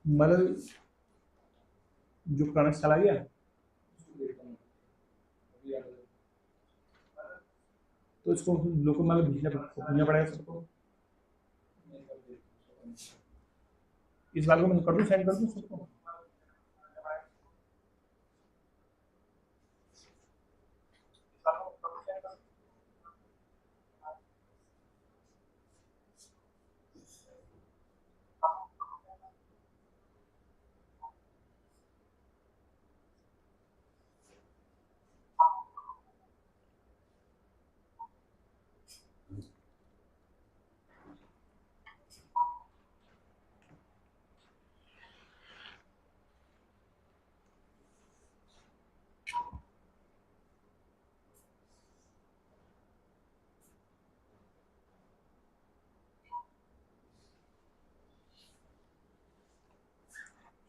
मतलब जो कनेक्ट चला गया तो इसको लोको मतलब भेजना पड़ेगा सबको। इस बात को मैं कर दूं, सेंड कर दूं सबको।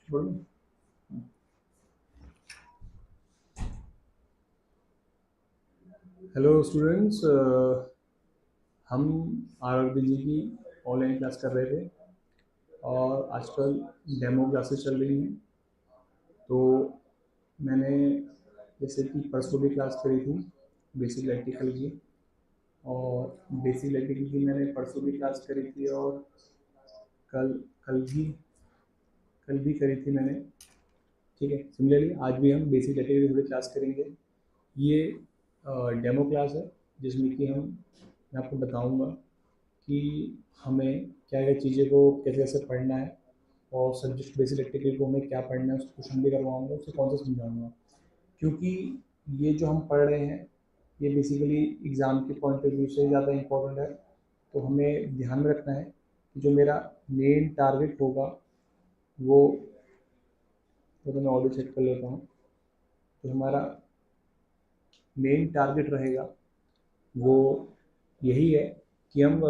बोलो। हेलो स्टूडेंट्स, हम आरआरबीजी की ऑनलाइन क्लास कर रहे थे और आजकल डेमो क्लासेस चल रही हैं। तो मैंने जैसे कि परसों भी क्लास करी थी बेसिक इलेक्ट्रिकल की, और बेसिक इलेक्ट्रिकल की मैंने परसों भी क्लास करी थी, और कल कल भी कल भी करी थी मैंने। ठीक है, सिमिलरली आज भी हम बेसिक इलेक्ट्रिकल की थोड़ी क्लास करेंगे। ये डेमो क्लास है जिसमें कि मैं आपको बताऊंगा कि हमें क्या क्या चीज़ें को कैसे कैसे पढ़ना है, और सब्जेक्ट बेसिक इलेक्ट्रिकल को हमें क्या पढ़ना है उसको क्वेश्चन भी करवाऊंगा, उससे कौन सा समझाऊंगा। क्योंकि ये जो हम पढ़ रहे हैं ये बेसिकली एग्ज़ाम के पॉइंट ऑफ व्यू से ज़्यादा इम्पोर्टेंट है। तो हमें ध्यान में रखना है कि जो मेरा मेन टारगेट होगा वो, तो मैं ऑडियो सेट कर लेता हूँ। तो हमारा मेन टारगेट रहेगा वो यही है कि हम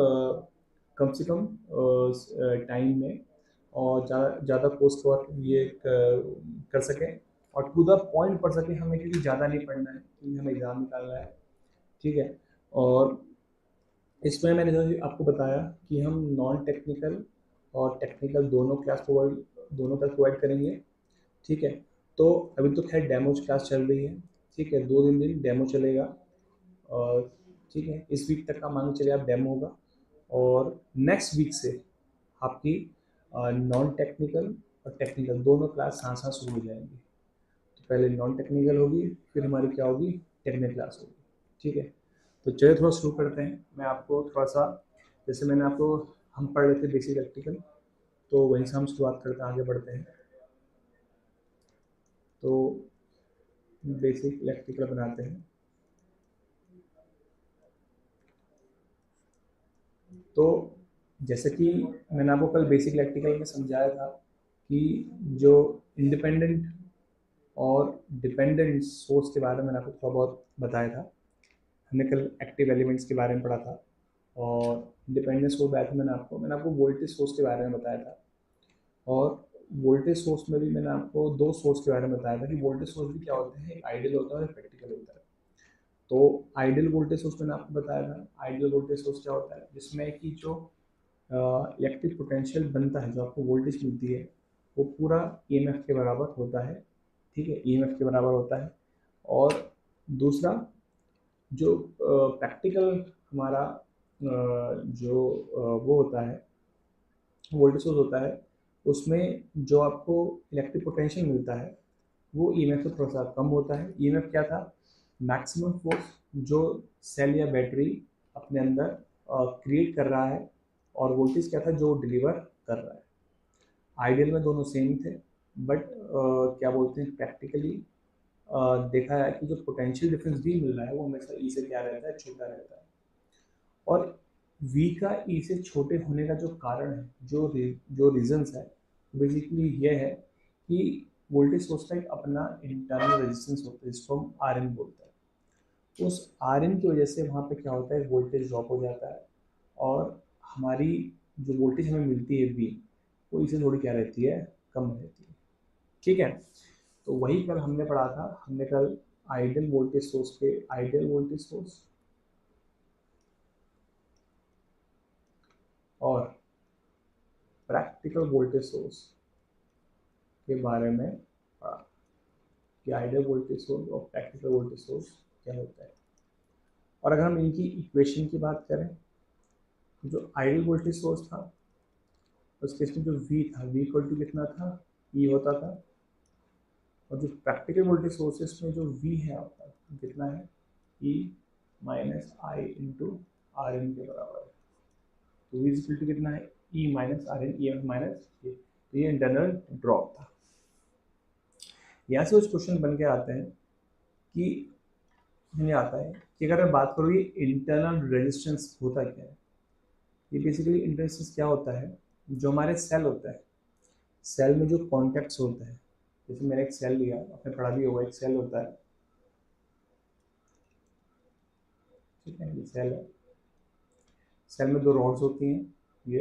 कम से कम टाइम में और ज़्यादा कोर्स कवर ये कर सकें, और टू द पॉइंट पढ़ सकें हमें, क्योंकि ज़्यादा नहीं पढ़ना है क्योंकि हमें एग्ज़ाम निकालना है। ठीक है। और इसमें मैंने जैसे आपको बताया कि हम नॉन टेक्निकल और टेक्निकल दोनों क्लास प्रोवाइड करेंगे। ठीक है। तो अभी तो खैर डेमो क्लास चल रही है। ठीक है, 2 दिन डेमो चलेगा। और ठीक है, इस वीक तक का मान के चलिए आप डेमो होगा, और नेक्स्ट वीक से आपकी नॉन टेक्निकल और टेक्निकल दोनों क्लास साथ साथ शुरू हो जाएंगी। तो पहले नॉन टेक्निकल होगी, फिर हमारी क्या होगी, टेक्निकल क्लास होगी। ठीक है। तो चलिए थोड़ा शुरू करते हैं। मैं आपको थोड़ा सा, जैसे मैंने आपको, हम पढ़ रहे थे बेसिक इलेक्ट्रिकल, तो वहीं से हम शुरुआत करते हैं, आगे बढ़ते हैं। तो बेसिक इलेक्ट्रिकल बनाते हैं। तो जैसे कि मैंने आपको कल बेसिक इलेक्ट्रिकल में समझाया था कि जो इंडिपेंडेंट और डिपेंडेंट सोर्स के बारे में मैंने आपको थोड़ा बहुत बताया था। हमने कल एक्टिव एलिमेंट्स के बारे में पढ़ा था, और इंडिपेंडेंट सोर्स मैंने आपको वोल्टेज सोर्स के बारे में बताया था। और वोल्टेज सोर्स में भी मैंने आपको दो सोर्स के बारे में बताया था कि वोल्टेज सोर्स भी क्या होते हैं, एक आइडियल होता है और प्रैक्टिकल होता है। तो आइडियल वोल्टेज सोर्स मैंने आपको बताया था। आइडियल वोल्टेज सोर्स क्या होता है, जिसमें कि जो इलेक्ट्रिक पोटेंशियल बनता है, जो आपको वोल्टेज मिलती है, वो पूरा ईएमएफ के बराबर होता है। ठीक है, ईएमएफ के बराबर होता है। और दूसरा, जो प्रैक्टिकल हमारा जो वो होता है, वोल्टेज सोर्स होता है, उसमें जो आपको इलेक्ट्रिक पोटेंशियल मिलता है वो ईएमएफ से थोड़ा सा कम होता है। ईएमएफ क्या था, मैक्सिमम फोर्स जो सेल या बैटरी अपने अंदर क्रिएट कर रहा है, और वोल्टेज क्या था, जो डिलीवर कर रहा है। आइडियल में दोनों सेम थे, बट क्या बोलते हैं, प्रैक्टिकली देखा है कि जो पोटेंशियल डिफरेंस भी मिल रहा है वो हमेशा ई से क्या रहता है, छोटा रहता है। और वी का ई से छोटे होने का जो कारण है, जो रीजंस है, बेसिकली ये है कि वोल्टेज सोर्स का एक अपना इंटरनल रेजिस्टेंस होता है जिसको हम आर एन बोलते हैं। उस आर एन की वजह से वहाँ पे क्या होता है, वोल्टेज ड्रॉप हो जाता है, और हमारी जो वोल्टेज हमें मिलती है वी, वो इससे थोड़ी क्या रहती है, कम रहती है। ठीक है। तो वही कल हमने पढ़ा था। हमने कल आइडियल वोल्टेज सोर्स और प्रैक्टिकल वोल्टेज सोर्स के बारे में पढ़ा कि आइडियल वोल्टेज सोर्स और प्रैक्टिकल वोल्टेज सोर्स क्या होता है। और अगर हम इनकी इक्वेशन की बात करें तो जो आइडियल वोल्टेज सोर्स था उसके इसमें जो V था, V इक्वल टू कितना था, E होता था। और जो प्रैक्टिकल वोल्टेज सोर्सेस में जो V है आपका कितना है, E minus I into R N के बराबर है। तो V इक्वल टू कितना है, E minus R N, E M minus A. तो ये इंटरनल ड्रॉप था। यहाँ से कुछ क्वेश्चन बन के आते हैं कि नहीं आता है कि अगर मैं बात करूँ ये इंटरनल रेजिस्टेंस होता क्या है। ये बेसिकली इंटरनल रेजिस्टेंस क्या होता है, जो हमारे सेल होता है, सेल में जो कॉन्टैक्ट्स होते हैं, जैसे मैंने एक सेल लिया, आपने पढ़ा भी होगा, एक सेल होता है, ठीक है, ये सेल है। सेल में दो रॉड्स होती हैं, ये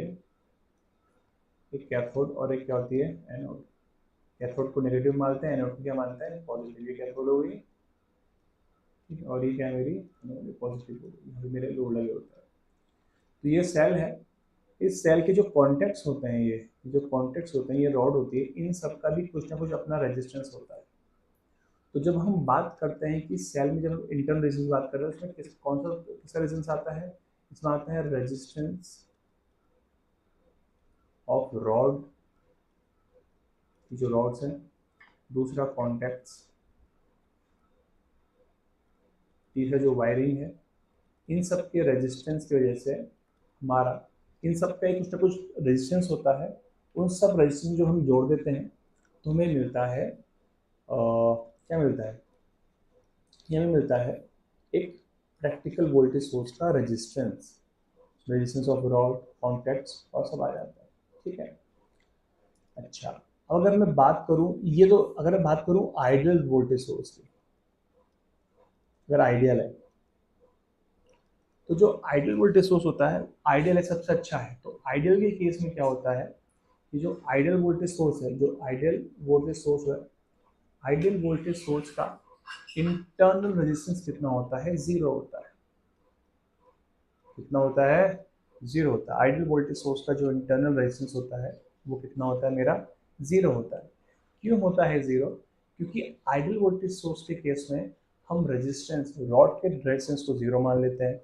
एक कैथोड और एक क्या होती है, एनोड। कैथोड को नेगेटिव मानते हैं, एनोड को क्या मानते हैं, पॉजिटिव। ये कैथोड हो गई, ठीक है, और ये क्या है मेरी पॉजिटिव हो गई, यहाँ पे मेरे लोड लगे होता है। तो ये सेल है, इस सेल के जो कॉन्टैक्ट्स होते हैं, ये जो कॉन्टैक्ट्स होते हैं, ये रॉड होती है, इन सब का भी कुछ ना कुछ अपना रेजिस्टेंस होता है। तो जब हम बात करते हैं कि सेल में जब हम इंटरनल रेजिस्टेंस की बात कर रहे हैं, उसमें कौन सा किसका रेजिस्टेंस आता है, इसमें आता है रेजिस्टेंस ऑफ रॉड, जो रॉड्स हैं, दूसरा कॉन्टैक्ट्स, तीसरा जो वायरिंग है। इन सब के रेजिस्टेंस की वजह से हमारा, इन सब का कुछ ना कुछ रेजिस्टेंस होता है। उन सब रेजिस्टेंस जो हम जोड़ देते हैं तो हमें मिलता है क्या मिलता है, ये हमें मिलता है एक प्रैक्टिकल वोल्टेज सोर्स का resistance, resistance of rod, contacts और सब आ जाता है, ठीक है। अच्छा, अब अगर मैं बात करूं, ये तो अगर मैं बात करूं आइडियल वोल्टेज सोर्स की, अगर आइडियल है तो जो आइडियल वोल्टेज सोर्स होता है, आइडियल है सबसे अच्छा है। तो आइडियल के केस में क्या होता है कि जो आइडियल वोल्टेज सोर्स है, जो आइडियल वोल्टेज सोर्स है, आइडियल वोल्टेज सोर्स का इंटरनल रेजिस्टेंस कितना होता है, जीरो होता है। कितना होता है, जीरो होता है। आइडियल वोल्टेज सोर्स का जो इंटरनल रेजिस्टेंस होता है वो कितना होता है, मेरा जीरो होता है। क्यों होता है जीरो, क्योंकि आइडियल वोल्टेज सोर्स के केस में हम रेजिस्टेंस, रॉड के रेजिस्टेंस को जीरो मान लेते हैं,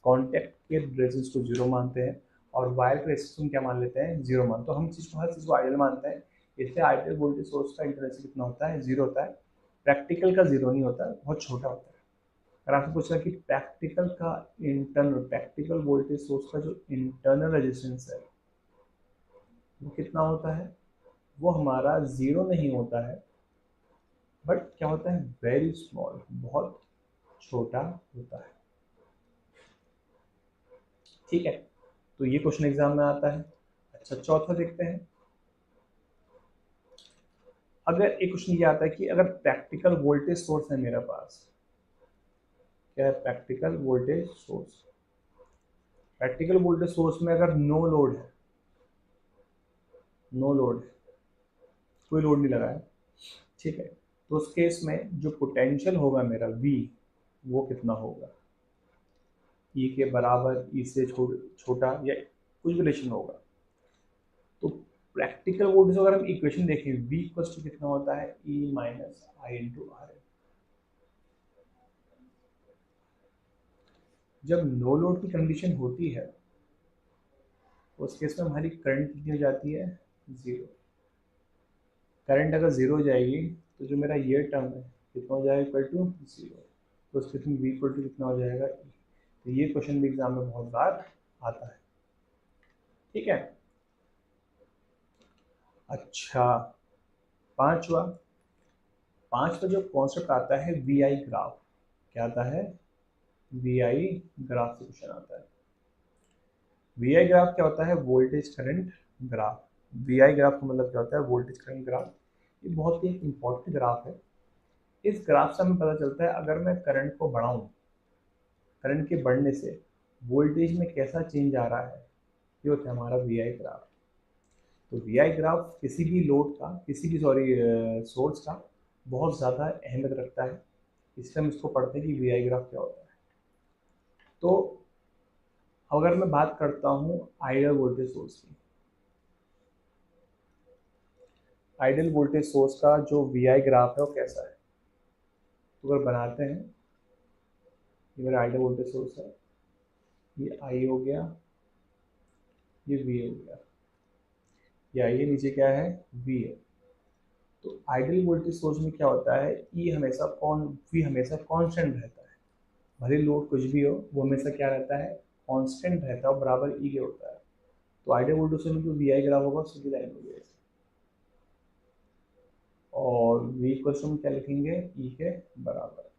कॉन्टैक्ट के रेजिस्टेंस को जीरो मानते हैं, और वायर के रेजिस्टेंस क्या मान लेते हैं, जीरो मान। तो हम हर चीज़ को आइडियल मानते हैं, इसलिए आइडियल वोल्टेज सोर्स का इंटरनल कितना होता है, जीरो होता है। प्रैक्टिकल का जीरो नहीं होता, बहुत छोटा होता है। अगर आपसे पूछा कि प्रैक्टिकल का इंटरनल, प्रैक्टिकल वोल्टेज सोर्स का जो इंटरनल रेजिस्टेंस है वो कितना होता है, वो हमारा जीरो नहीं होता है, बट क्या होता है, वेरी स्मॉल, बहुत छोटा होता है, ठीक है। तो ये क्वेश्चन एग्जाम में आता है। अच्छा, चौथा देखते हैं। अगर एक क्वेश्चन ये आता है कि अगर प्रैक्टिकल वोल्टेज सोर्स है मेरे पास, क्या है practical voltage source, practical voltage source में अगर नो लोड है, नो लोड है, कोई लोड नहीं लगा है, ठीक है, तो उस केस में जो पोटेंशियल होगा मेरा V, वो कितना होगा, E के बराबर, E से छोटा, या कुछ भी रिलेशन होगा। तो प्रैक्टिकल वोल्टेज अगर हम इक्वेशन देखें, V इक्वल्स टू कितना होता है, E minus I into R N. जब नो लोड की कंडीशन होती है उस केस में हमारी करंट कितनी हो जाती है, जीरो। करंट अगर जीरो हो जाएगी तो जो मेरा ये टर्म है कितना हो जाएगा, इक्वल टू जीरो। तो उस केस में V इक्वल टू कितना हो जाएगा, E। तो ये क्वेश्चन भी एग्जाम में बहुत बार आता है, ठीक है। अच्छा, पांचवा, पांचवा जो कॉन्सेप्ट आता है VI ग्राफ, क्या आता है, VI ग्राफ से क्वेश्चन आता है। VI ग्राफ क्या होता है, voltage current graph. VI graph का मतलब क्या होता है, वोल्टेज करंट ग्राफ। ये बहुत ही एक इम्पोर्टेंट ग्राफ है। इस ग्राफ से हमें पता चलता है अगर मैं करंट को बढ़ाऊं, करंट के बढ़ने से वोल्टेज में कैसा चेंज आ रहा है, ये होता है हमारा VI ग्राफ। तो VI ग्राफ किसी भी लोड का, किसी भी सोर्स का बहुत ज़्यादा अहमियत रखता है, इसलिए हम इसको पढ़ते हैं कि VI ग्राफ क्या होता है। तो अगर मैं बात करता हूँ आइडियल वोल्टेज सोर्स की, आइडियल वोल्टेज सोर्स का जो वी आई ग्राफ है वो कैसा है। तो अगर बनाते हैं, ये मेरा आइडियल वोल्टेज सोर्स है, ये आई हो गया, ये वी हो गया, या ये नीचे क्या है, वी है। तो आइडियल वोल्टेज सोर्स में क्या होता है, ई हमेशा वी हमेशा कांस्टेंट रहता है, भले लोड कुछ भी हो वो हमेशा क्या रहता है, कांस्टेंट रहता है और बराबर ई के होता है। तो आइडियल वोल्टेज सोर्स में जो वी आई ग्राफ होगा सीधी लाइन होगी ऐसे, और वी इक्वल टू हम क्या लिखेंगे, ई के बराबर।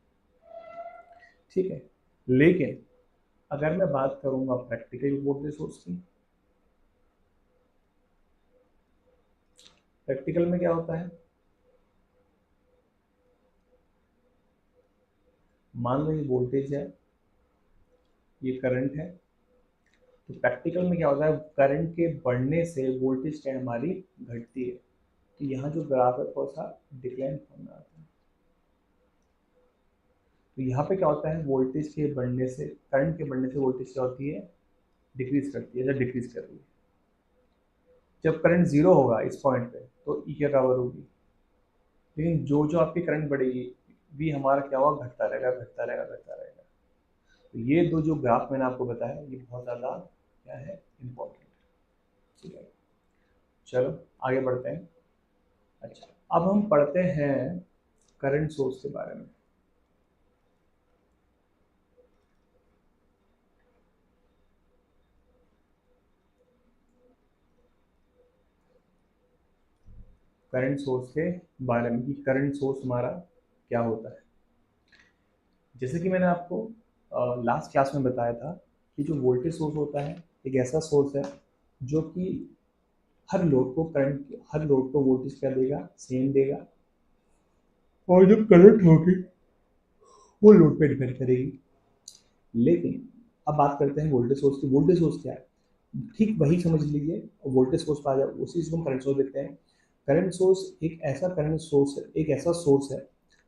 ठीक है, लेकिन अगर मैं बात करूंगा प्रैक्टिकल वोल्टेज सोर्स की, प्रैक्टिकल में क्या होता है, मान लो ये वोल्टेज है, ये करंट है। तो प्रैक्टिकल में क्या होता है, करंट के बढ़ने से वोल्टेज क्या हमारी घटती है। तो यहाँ जो ग्राफ है थोड़ा सा डिक्लाइन होना आता है। तो यहाँ पे क्या होता है, वोल्टेज के बढ़ने से, करंट के बढ़ने से वोल्टेज क्या होती है, डिक्रीज करती है, या डिक्रीज कर रही है। जब करंट जीरो होगा इस पॉइंट पे तो ई के बराबर होगी, लेकिन जो जो आपकी करंट बढ़ेगी वी हमारा क्या होगा, घटता रहेगा, घटता रहेगा, घटता रहेगा। तो ये दो जो ग्राफ मैंने आपको बताया ये बहुत ज़्यादा क्या है, इम्पोर्टेंट। ठीक है, चलो आगे बढ़ते हैं। अच्छा, अब हम पढ़ते हैं करंट सोर्स के बारे में। करंट सोर्स के बारे में कि करंट सोर्स हमारा क्या होता है। जैसे कि मैंने आपको लास्ट क्लास में बताया था कि जो वोल्टेज सोर्स होता है एक ऐसा सोर्स है जो कि हर लोड को करंट, हर लोड को वोल्टेज क्या देगा, सेम देगा, और जो करंट होगी वो लोड पे डिपेंड करेगी। लेकिन अब बात करते हैं वोल्टेज सोर्स की। वोल्टेज सोर्स क्या है, ठीक वही समझ लीजिए, वोल्टेज सोर्स पर आ जाए उसी चीज को हम करंट सोर्स देखते हैं। करंट सोर्स एक ऐसा करंट सोर्स है, एक ऐसा सोर्स है,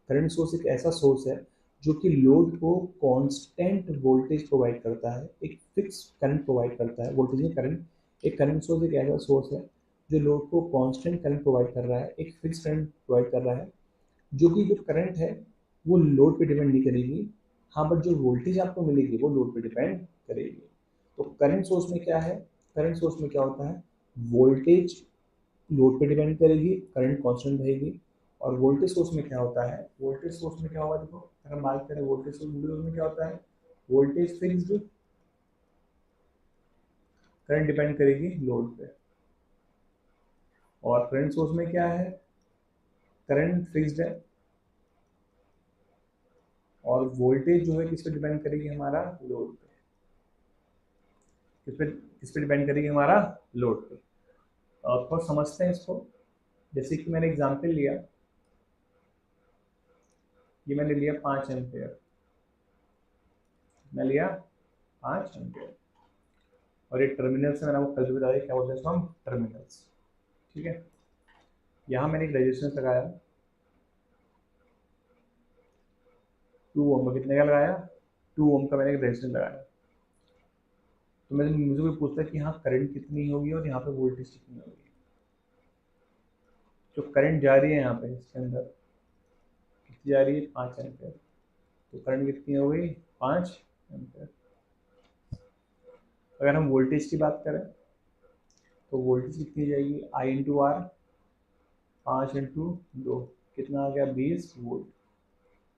करंट सोर्स एक ऐसा सोर्स है जो कि लोड को कांस्टेंट वोल्टेज प्रोवाइड करता है, एक फिक्स करंट प्रोवाइड करता है, वोल्टेज या करंट। एक करंट सोर्स एक ऐसा सोर्स है जो लोड को कांस्टेंट करंट प्रोवाइड कर रहा है, एक फिक्स करंट प्रोवाइड कर रहा है, जो कि जो करंट है वो लोड पे डिपेंड नहीं करेगी। हाँ, बट जो वोल्टेज आपको मिलेगी वो लोड पे डिपेंड करेगी। तो करंट सोर्स में क्या है, करंट सोर्स में क्या होता है, वोल्टेज लोड पे डिपेंड करेगी, करंट कांस्टेंट रहेगी। और वोल्टेज सोर्स में क्या होता है, वोल्टेज सोर्स में क्या होगा, देखो अगर हम बात करें वोल्टेज सोर्स में क्या होता है, वोल्टेज फिक्स्ड, करंट डिपेंड करेगी लोड पे। और करंट सोर्स में क्या है, करंट फिक्स्ड है और वोल्टेज जो है किस पे डिपेंड करेगी, हमारा लोड पे। किस पे डिपेंड करेगी, हमारा लोड पे। और थोड़ा समझते हैं इसको। जैसे कि मैंने एग्जांपल लिया, ये मैंने लिया 5 एम्पेयर, मैं लिया 5 एम्पेयर, और ये टर्मिनल से मैंने आपको कल भी बताया क्या बोलते हैं इसको हम, टर्मिनल्स। ठीक है, यहाँ मैंने एक रेजिस्टेंस लगाया 2 ओम का, कितने का लगाया, 2 ओम का मैंने एक रेजिस्टेंस लगाया। तो मुझे कोई पूछता है कि हाँ करंट कितनी होगी और यहाँ पे वोल्टेज कितनी होगी। जो करंट जा रही है यहाँ पे इसके अंदर कितनी जा रही है, 5 एम्पेयर। तो करंट कितनी हो गई, 5 एम्पेयर। अगर हम वोल्टेज की बात करें तो वोल्टेज कितनी जाएगी, आई इंटू आर, 5 इंटू 2, कितना आ गया, 20 वोल्ट।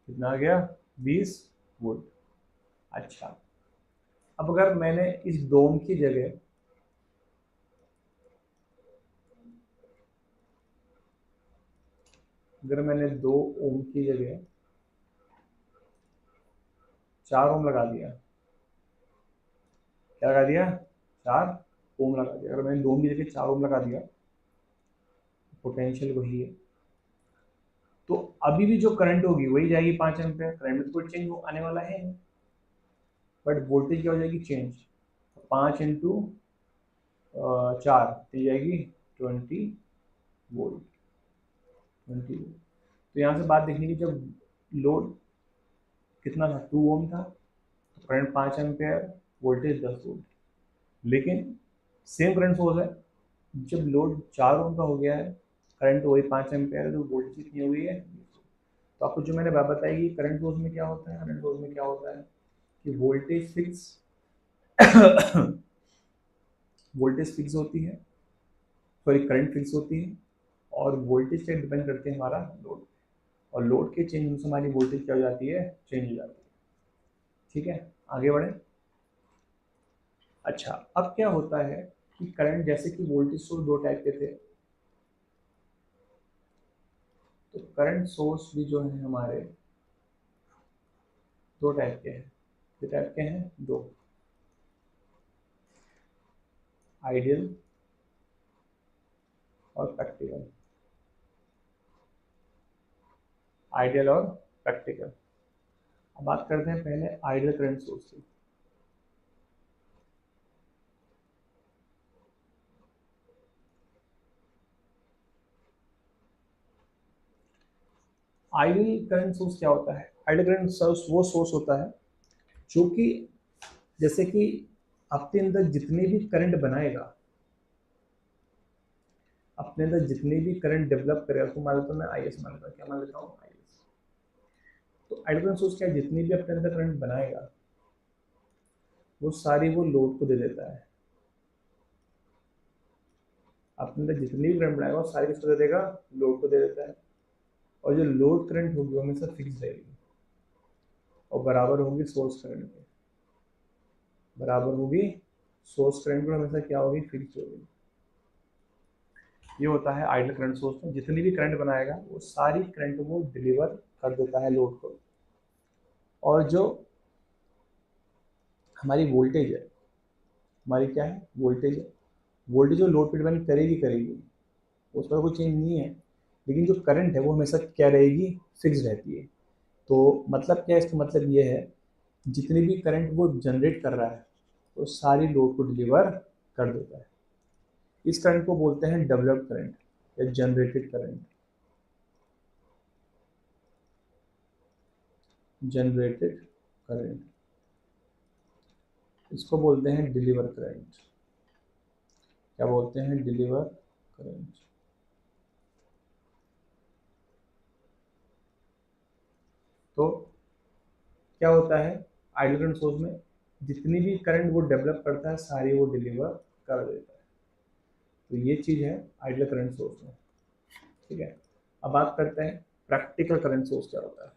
कितना आ गया, 20 वोल्ट। अच्छा, अब अगर मैंने इस डोम की जगह, अगर मैंने 2 ओम की जगह 4 ओम लगा दिया, क्या लगा दिया, 4 ओम लगा दिया। अगर मैंने 2 ओम की जगह 4 ओम लगा दिया, पोटेंशियल वही है, तो अभी भी जो करंट होगी वही जाएगी 5 एम्पेयर, करंट में कोई चेंज आने वाला है नहीं, बट वोल्टेज क्या हो जाएगी, चेंज। 5 इंटू 4 कितनी जाएगी, 20 वोल्ट, 20 वोल्ट। तो यहाँ से बात देखने की, जब लोड कितना था, 2 ओम था, तो करंट 5 एम्पेयर, वोल्टेज 10 वोल्ट। लेकिन सेम करंट सोर्स है, जब लोड 4 ओम का हो गया है करंट वही 5 एम्पेयर है, तो वोल्टेज कितनी हो गई है। तो आपको जो मैंने बात बताई कि करंट सोर्स में क्या होता है, करंट सोर्स में क्या होता है कि वोल्टेज फिक्स वोल्टेज फिक्स होती है, सॉरी करंट फिक्स होती है, और वोल्टेज पे डिपेंड करते हैं हमारा लोड, और लोड के चेंज होने से हमारी वोल्टेज क्या हो जाती है, चेंज हो जाती है। ठीक है, आगे बढ़े। अच्छा, अब क्या होता है कि करंट, जैसे कि वोल्टेज सोर्स दो टाइप के थे, तो करंट सोर्स भी जो है हमारे दो टाइप के हैं। कितने टाइप के हैं, दो, आइडियल और प्रैक्टिकल। आइडियल और प्रैक्टिकल। अब बात करते हैं पहले आइडियल करंट सोर्स की। आइडियल करंट सोर्स क्या होता है, आइडियल करंट सोर्स वो सोर्स होता है जो कि, जैसे कि अपने अंदर जितने भी करंट बनाएगा, अपने अंदर जितने भी करंट डेवलप करेगा, तो मान लेता हूँ मैं आई एस मान लेता हूँ, क्या मान लेता हूँ, आई एस। तो आइडियल करंट सोर्स क्या है, जितनी भी अपने अंदर करंट बनाएगा वो सारी वो लोड को दे देता है। अपने अंदर जितनी भी करंट बनाएगा वो सारी किसको दे देगा, लोड को दे देता है। और जो लोड करंट होगी वो हमेशा फिक्स रहेगी और बराबर होगी सोर्स करंट के, बराबर होगी सोर्स करंट को, हमेशा क्या होगी, फिक्स होगी। ये होता है आइडियल करंट सोर्स में, जितनी भी करंट बनाएगा वो सारी करंट वो डिलीवर कर देता है लोड को। और जो हमारी वोल्टेज है, हमारी क्या है, वोल्टेज है, वोल्टेज जो लोड पे डिपेंड करेगी करेगी, उस पर कोई चेंज नहीं है, लेकिन जो करंट है वो हमेशा क्या रहेगी, फिक्स रहती है। तो मतलब क्या है, इसका मतलब ये है जितनी भी करंट वो जनरेट कर रहा है वो सारी लोड को डिलीवर कर देता है। इस करंट को बोलते हैं डेवलप्ड करंट या जनरेटेड करंट, जनरेटेड करंट। इसको बोलते हैं डिलीवर करंट, क्या बोलते हैं, डिलीवर करंट। तो क्या होता है आइडियल करंट सोर्स में, जितनी भी करंट वो डेवलप करता है सारी वो डिलीवर कर देता है। तो ये चीज़ है आइडियल करंट सोर्स में। ठीक है, अब बात करते हैं प्रैक्टिकल करंट सोर्स क्या होता है।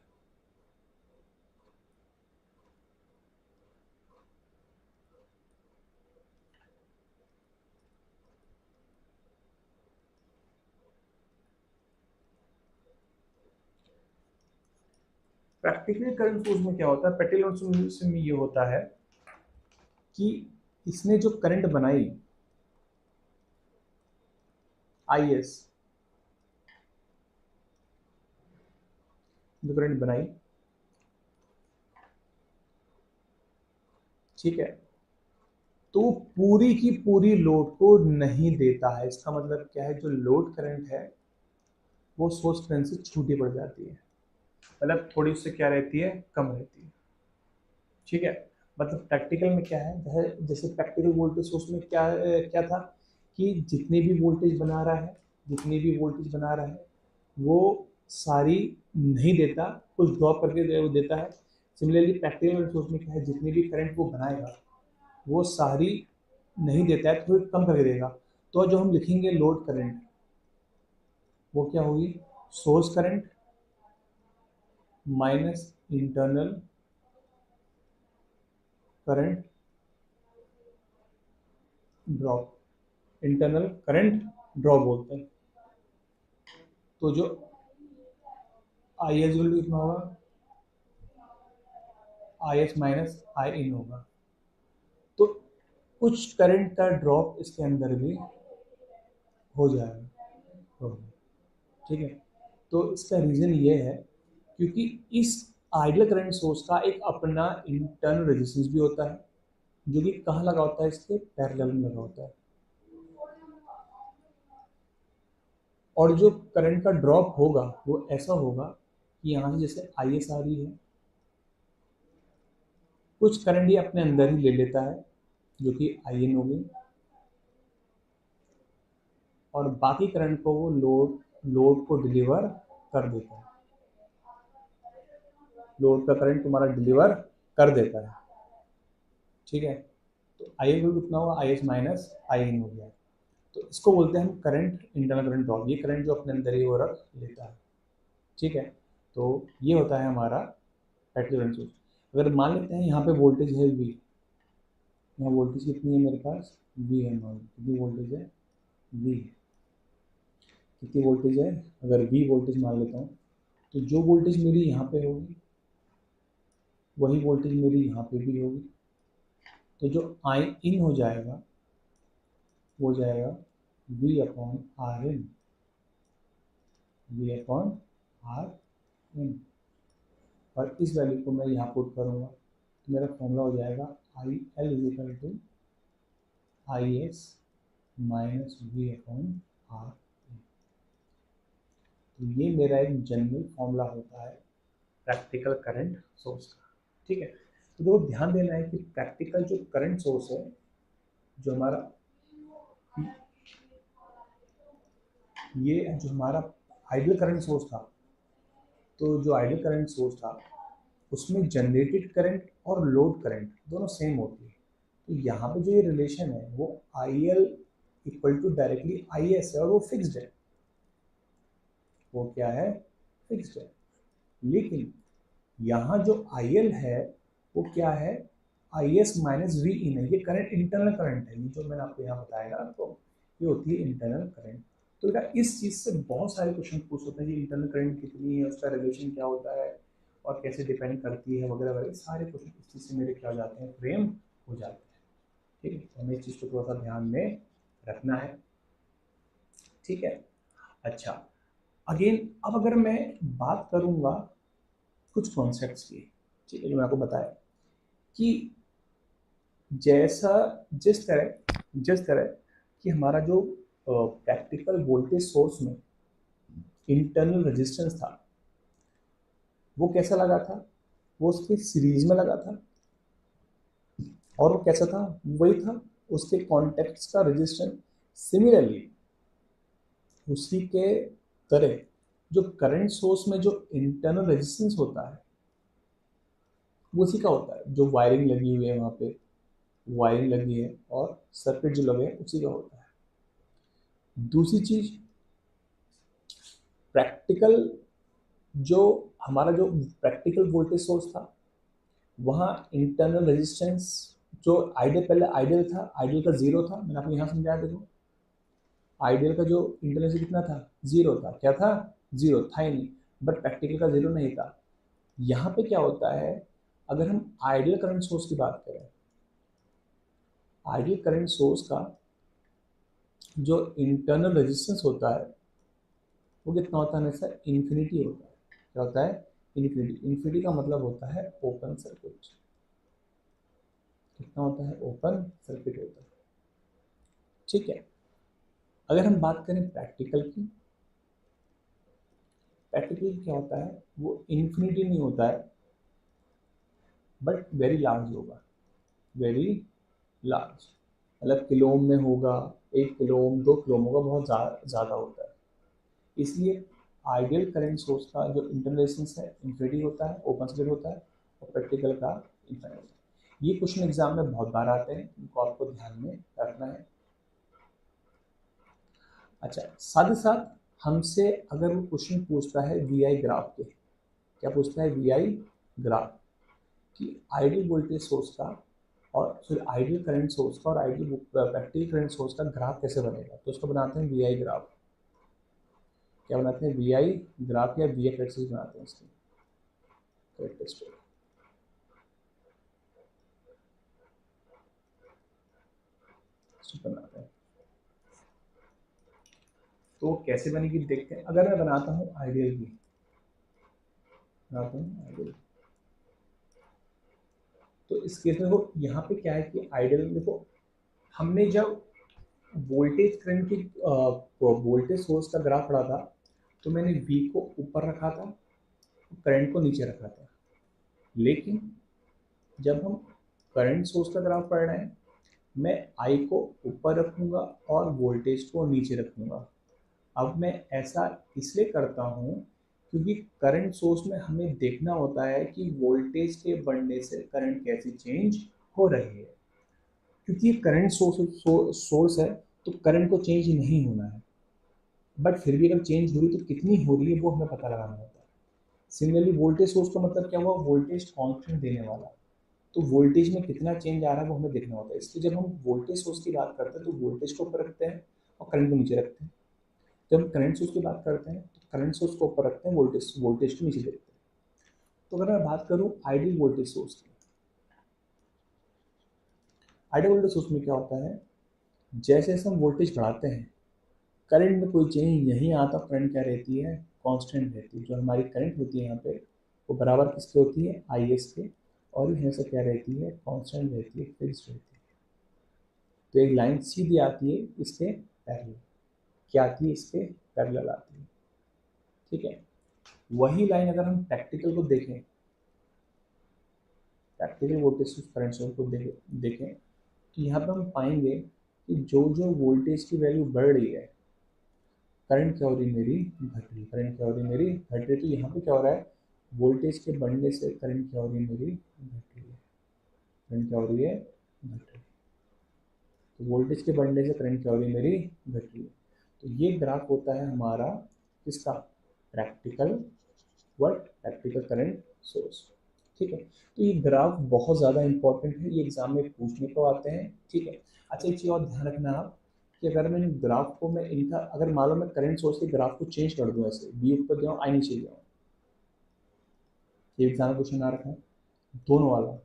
प्रैक्टिकल करंट सोर्स में क्या होता है, प्रैक्टिकल करंट सोर्स में ये होता है कि इसने जो करंट बनाई, आई एस, जो करंट बनाई, ठीक है, तो पूरी की पूरी लोड को नहीं देता है। इसका मतलब क्या है, जो लोड करंट है वो सोर्स करंट से छोटी पड़ जाती है, मतलब थोड़ी उससे क्या रहती है, कम रहती है। ठीक है, मतलब प्रैक्टिकल में क्या है, जैसे प्रैक्टिकल वोल्टेज सोर्स में क्या क्या था कि जितनी भी वोल्टेज बना रहा है, जितनी भी वोल्टेज बना रहा है वो सारी नहीं देता, कुछ ड्रॉप करके वो देता है। सिमिलरली प्रैक्टिकल सोर्स में क्या है, जितनी भी करंट वो बनाएगा वो सारी नहीं देता है, थोड़ी कम करके देगा। तो जो हम लिखेंगे लोड करंट, वो क्या होगी, source current minus internal current drop, internal current drop बोलते हैं। तो जो आई एस कितना होगा, आई एस माइनस आई इन होगा। तो कुछ करंट का ड्रॉप इसके अंदर भी हो जाएगा, ठीक है। तो इसका रीज़न ये है क्योंकि इस आइडियल करंट सोर्स का एक अपना इंटरनल रेजिस्टेंस भी होता है, जो कि कहाँ लगा होता है, इसके पैरेलल में लगा होता है। और जो करंट का ड्रॉप होगा वो ऐसा होगा कि यहाँ से जैसे आई एस आ रही है, कुछ करंट ये अपने अंदर ही ले लेता है जो कि आई एन होगी, और बाकी करंट को वो लोड लोड को डिलीवर कर देता है, लोड का करंट तुम्हारा डिलीवर कर देता है, ठीक है। तो आई एल कितना हुआ, आई एस माइनस आई इन हो गया। तो इसको बोलते हैं हम करंट, इंटरनल करंट ड्रॉप, ये करंट जो अपने अंदर ही वो रख लेता है, ठीक है। तो ये होता है हमारा बैटरी करंट सोर्स। अगर मान लेते हैं यहाँ पे वोल्टेज है वी, यहाँ वोल्टेज कितनी है मेरे पास, वी है, मान कितनी वोल्टेज है, वी, कितनी वोल्टेज है, अगर वी वोल्टेज मान लेता हूँ, तो जो वोल्टेज मेरी यहाँ पे होगी वही वोल्टेज मेरी यहाँ पे भी होगी। तो जो आई इन हो जाएगा वो जाएगा V upon R in, V upon R in, और इस वैल्यू को मैं यहाँ पुट करूँगा तो मेरा फॉर्मूला हो जाएगा I L is equal to I S minus V upon R. तो ये मेरा एक जनरल फॉर्मूला होता है प्रैक्टिकल करंट सोर्स का, ठीक है। तो देखो ध्यान देना है कि प्रैक्टिकल जो करंट सोर्स है, जो हमारा ये जो हमारा आइडियल करंट सोर्स था, तो जो आइडियल करंट सोर्स था उसमें जनरेटेड करंट और लोड करंट दोनों सेम होती है। तो यहाँ पे जो ये रिलेशन है वो I L equal to directly I S है, और वो फिक्स्ड है, वो क्या है, फिक्स्ड है। लेकिन यहाँ जो आई एल है वो क्या है, आई एस माइनस वी इन है, ये करंट इंटरनल करंट है, ये जो मैंने आपको यहाँ बताया ना आपको, ये होती है इंटरनल करंट। तो बेटा इस चीज़ से बहुत सारे क्वेश्चन पूछ होते हैं कि इंटरनल करंट कितनी है, उसका रिलेशन क्या होता है और कैसे डिपेंड करती है वगैरह वगैरह, सारे क्वेश्चन इस चीज़ से मेरे क्या हो जाते हैं, फ्रेम हो जाते हैं, ठीक है। तो हमें इस चीज़ को थोड़ा सा ध्यान में रखना है, ठीक है। अच्छा, अगेन अब अगर मैं बात करूँगा कुछ कॉन्सेप्ट्स की, ठीक है, जो मैं आपको बताया कि जैसा जिस तरह कि हमारा जो प्रैक्टिकल वोल्टेज सोर्स में इंटरनल रेजिस्टेंस था वो कैसा लगा था, वो उसके सीरीज में लगा था, और वो कैसा था, वही था उसके कॉन्टेक्ट्स का रेजिस्टेंस। सिमिलरली उसी के तरह जो करंट सोर्स में जो इंटरनल रेजिस्टेंस होता है वो उसी का होता है, जो वायरिंग लगी हुई है वहाँ पे, वायरिंग लगी है और सर्किट जो लगे हैं उसी का होता है। दूसरी चीज, प्रैक्टिकल जो हमारा जो प्रैक्टिकल वोल्टेज सोर्स था वहाँ इंटरनल रेजिस्टेंस जो आइडियल, पहले आइडियल था, आइडियल का जीरो था, मैंने आपको यहाँ समझाया, देखो आइडियल का जो इंटरनल कितना था, जीरो था, क्या था, जीरो था ही नहीं, बट प्रैक्टिकल का जीरो नहीं था। यहाँ पे क्या होता है, अगर हम आइडियल करंट सोर्स की बात करें, आइडियल करंट सोर्स का जो इंटरनल रेजिस्टेंस होता है वो कितना होता है, हमेशा इन्फिनिटी होता है। क्या होता है, इन्फिनिटी। इन्फिनिटी का मतलब होता है ओपन सर्किट, कितना होता है, ओपन सर्किट होता है, ठीक है। अगर हम बात करें प्रैक्टिकल की, प्रैक्टिकल क्या होता है, वो इन्फिनिटी नहीं होता है बट वेरी लार्ज होगा, वेरी लार्ज, मतलब किलो ओम में होगा, 1 किलो ओम 2 किलो ओम होगा, बहुत ज़्यादा होता है। इसलिए आइडियल करंट सोर्स का जो इंटरनल रेजिस्टेंस है इन्फिनिटी होता है, ओपन सर्किट होता है, और प्रैक्टिकल का इन्फिनिटी होता है। ये क्वेश्चन एग्जाम में बहुत बार आते हैं, इनको आपको ध्यान में रखना है। अच्छा, साथ ही साथ हमसे अगर वो क्वेश्चन पूछता है वी आई ग्राफ के, क्या पूछता है, वी आई ग्राफ कि आइडियल वोल्टेज सोर्स का और फिर आइडियल करंट सोर्स का और आइडियल प्रैक्टिकल करंट सोर्स का ग्राफ कैसे बनेगा, तो उसको बनाते हैं वी आई ग्राफ। क्या बनाते हैं, वी आई ग्राफ या वी एफ एक्सिस बनाते हैं इसकी कैरेक्टरिस्टिक। बनाते हैं तो कैसे बनेगी देखते हैं। अगर मैं बनाता हूँ आइडियल की, बनाता हूँ आइडियल, तो इस केस में वो यहाँ पे क्या है कि आइडियल, देखो हमने जब वोल्टेज करंट की वोल्टेज सोर्स का ग्राफ पढ़ा था तो मैंने वी को ऊपर रखा था, करंट को नीचे रखा था। लेकिन जब हम करंट सोर्स का ग्राफ पढ़ रहे हैं मैं आई को ऊपर रखूँगा और वोल्टेज को नीचे रखूँगा, अब मैं ऐसा इसलिए करता हूँ क्योंकि करंट सोर्स में हमें देखना होता है कि वोल्टेज के बढ़ने से करंट कैसे चेंज हो रही है। क्योंकि ये करंट सोर्स है तो करंट को चेंज नहीं होना है, बट फिर भी अगर चेंज हो रही तो कितनी हो रही है वो हमें पता लगाना होता है। सिमिलरली वोल्टेज सोर्स का मतलब क्या हुआ, वोल्टेज कांस्टेंट देने वाला, तो वोल्टेज में कितना चेंज आ रहा है वो हमें देखना होता है। इसलिए जब हम वोल्टेज सोर्स की बात करते हैं तो वोल्टेज को ऊपर रखते हैं और करंट को नीचे रखते हैं। जब हम करंट सोर्स की बात करते हैं तो करंट सोर्स को ऊपर रखते हैं, वोल्टेज वोल्टेज को नीचे देखते हैं। तो अगर मैं बात करूँ आइडियल वोल्टेज सोर्स की, आइडियल वोल्टेज सोर्स में क्या होता है, जैसे जैसे हम वोल्टेज बढ़ाते हैं करंट में कोई चेंज नहीं आता, करंट क्या रहती है, कांस्टेंट रहती है। जो हमारी करंट होती है यहाँ पे वो बराबर किसके होती है, आई एस के, और ये हमेशा क्या रहती है, कांस्टेंट रहती है, फिक्स रहती है। तो एक लाइन सीधी आती है इसके पैरेलल, क्या आती है, इसके पैरेलल आती है। ठीक है, वही लाइन अगर हम प्रैक्टिकल को देखें, प्रैक्टिकल वोल्टेज करंट सोर्स को देखें तो यहाँ पर हम पाएंगे कि जो जो वोल्टेज की वैल्यू बढ़ रही है, करंट क्या हो रही है मेरी, घट रही, करंट क्या हो रही है मेरी, घट रही। तो यहाँ पे क्या हो रहा है, वोल्टेज के बढ़ने से करंट क्या हो रही है मेरी, घट रही है। करंट क्या हो रही है, घट रही है। तो वोल्टेज के बढ़ने से करंट क्या हो रही है मेरी, घट रही है। तो ये ग्राफ होता है हमारा किसका, practical, what, practical current source. ठीक है, तो ये ग्राफ बहुत ज़्यादा इंपॉर्टेंट है, ये एग्जाम में पूछने को आते हैं। ठीक है, अच्छा एक चीज़ और ध्यान रखना आप कि अगर मैं इन ग्राफ को, मैं इनका अगर मान लो मैं करंट सोर्स के ग्राफ को चेंज कर दूँ, ऐसे बी ऊपर जाऊँ आई नीचे जाऊँ, ये एग्जाम में क्वेश्चन आ रखा है दोनों वाला,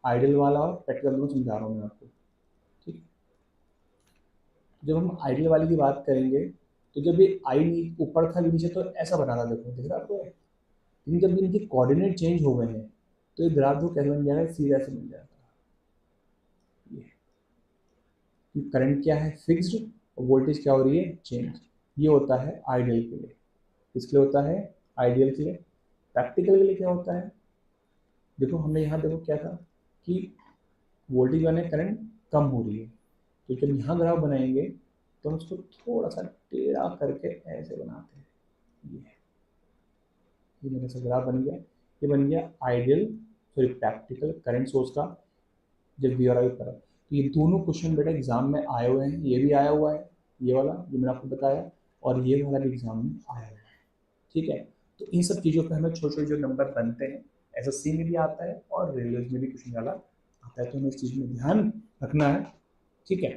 आइडियल वाला और प्रैक्टिकल, दोनों समझा रहा हूँ मैं आपको। ठीक, जब हम आइडियल वाले की बात करेंगे तो जब ये आई ऊपर था नीचे तो ऐसा बना था, देखो दिख रहा है आपको, लेकिन जब इनके कोऑर्डिनेट चेंज हो गए हैं तो ये ग्राफ जो कैसे बन जाएगा, सीधा से बन जाएगा। ये करंट क्या है, फिक्स्ड, और वोल्टेज क्या हो रही है, चेंज। ये होता है आइडियल के लिए। किसके लिए होता है, आइडियल के लिए। प्रैक्टिकल के लिए क्या होता है, देखो हमने यहाँ देखो क्या था कि वोल्टेज यानी करंट कम हो रही है, तो जब यहाँ ग्राफ बनाएंगे तो हम उसको थोड़ा सा टेढ़ा करके ऐसे बनाते हैं। ये मेरा सा ग्राफ बन गया, ये बन गया ideal, sorry practical current source का जब वी आर आई पर। तो ये दोनों क्वेश्चन बेटा एग्जाम में आए हुए हैं, ये भी आया हुआ है, ये वाला जो मैंने आपको बताया, और ये वाला भी एग्जाम में आया हुआ है। ठीक है, तो इन सब चीज़ों पे हमें छोटे छोटे जो नंबर बनते हैं, एसएससी में भी आता है और रेलवे में भी क्वेश्चन वाला आता है, तो हमें इस चीज़ में ध्यान रखना है। ठीक है,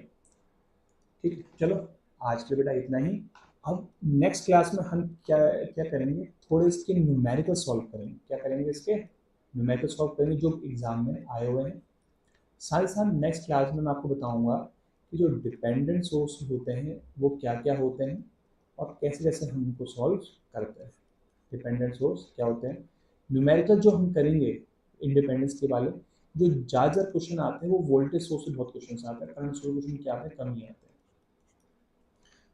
ठीक है, चलो आज के बेटा इतना ही। अब नेक्स्ट क्लास में हम क्या क्या करेंगे, थोड़े इसके न्यूमेरिकल सॉल्व करेंगे। क्या करेंगे, इसके न्यूमेरिकल सॉल्व करेंगे जो एग्जाम में आए हुए हैं। साथ ही साथ नेक्स्ट क्लास में मैं आपको बताऊंगा कि जो डिपेंडेंट सोर्स होते हैं वो क्या क्या होते हैं और कैसे कैसे हम उनको सॉल्व करते हैं। डिपेंडेंट सोर्स क्या होते हैं, न्यूमेरिकल जो हम करेंगे इंडिपेंडेंस के वाले, जो ज़्यादातर क्वेश्चन आते हैं वो वोल्टेज सोर्स से बहुत क्वेश्चन आते हैं, करंट सोर्स क्वेश्चन क्या आते हैं, कम ही आते हैं।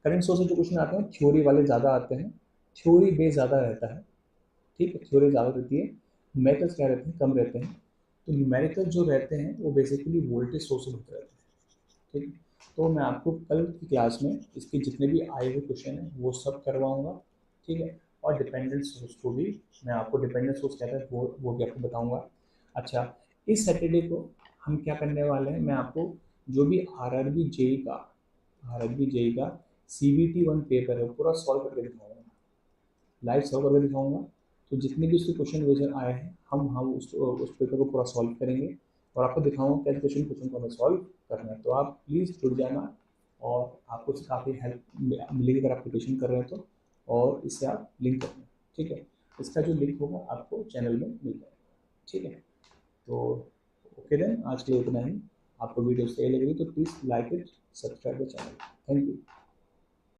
करंट सोर्स से जो क्वेश्चन आते हैं थ्योरी वाले ज़्यादा आते हैं, थ्योरी बेस ज़्यादा रहता है। ठीक है, थ्योरी ज़्यादा रहती है, न्यूमेरिकल्स क्या रहते हैं, कम रहते हैं। तो न्यूमेरिकल जो रहते हैं वो बेसिकली वोल्टेज सोर्स से होते रहते हैं। ठीक, तो मैं आपको कल की क्लास में इसके जितने भी आए हुए क्वेश्चन हैं वो सब करवाऊंगा। ठीक है, और डिपेंडेंट सोर्स को भी मैं आपको, डिपेंडेंट सोर्स क्या है वो भी आपको बताऊंगा। अच्छा, इस सैटरडे को हम क्या करने वाले हैं, मैं आपको जो भी आरआरबी जेई का, आरआरबी जेई का सीबीटी 1 पेपर है पूरा सॉल्व करके दिखाऊंगा, लाइव सॉल्व करके दिखाऊंगा। तो जितने भी उसके क्वेश्चन वेजन आए हैं हम उस पेपर को पूरा सॉल्व करेंगे और आपको दिखाऊंगा कैसे क्वेश्चन क्वेश्चन को हमें सॉल्व करना है। तो आप प्लीज़ जुड़ जाना और आपको उससे काफ़ी हेल्प मिलेगी अगर आप प्रिपरेशन कर रहे हैं तो, और इससे आप लिंक करना। ठीक है, इसका जो लिंक होगा आपको चैनल में मिल जाएगा। ठीक है, तो ओके देन, आज के लिए इतना ही। आपको वीडियो सही लग रही तो please like it, subscribe the channel. Thank you.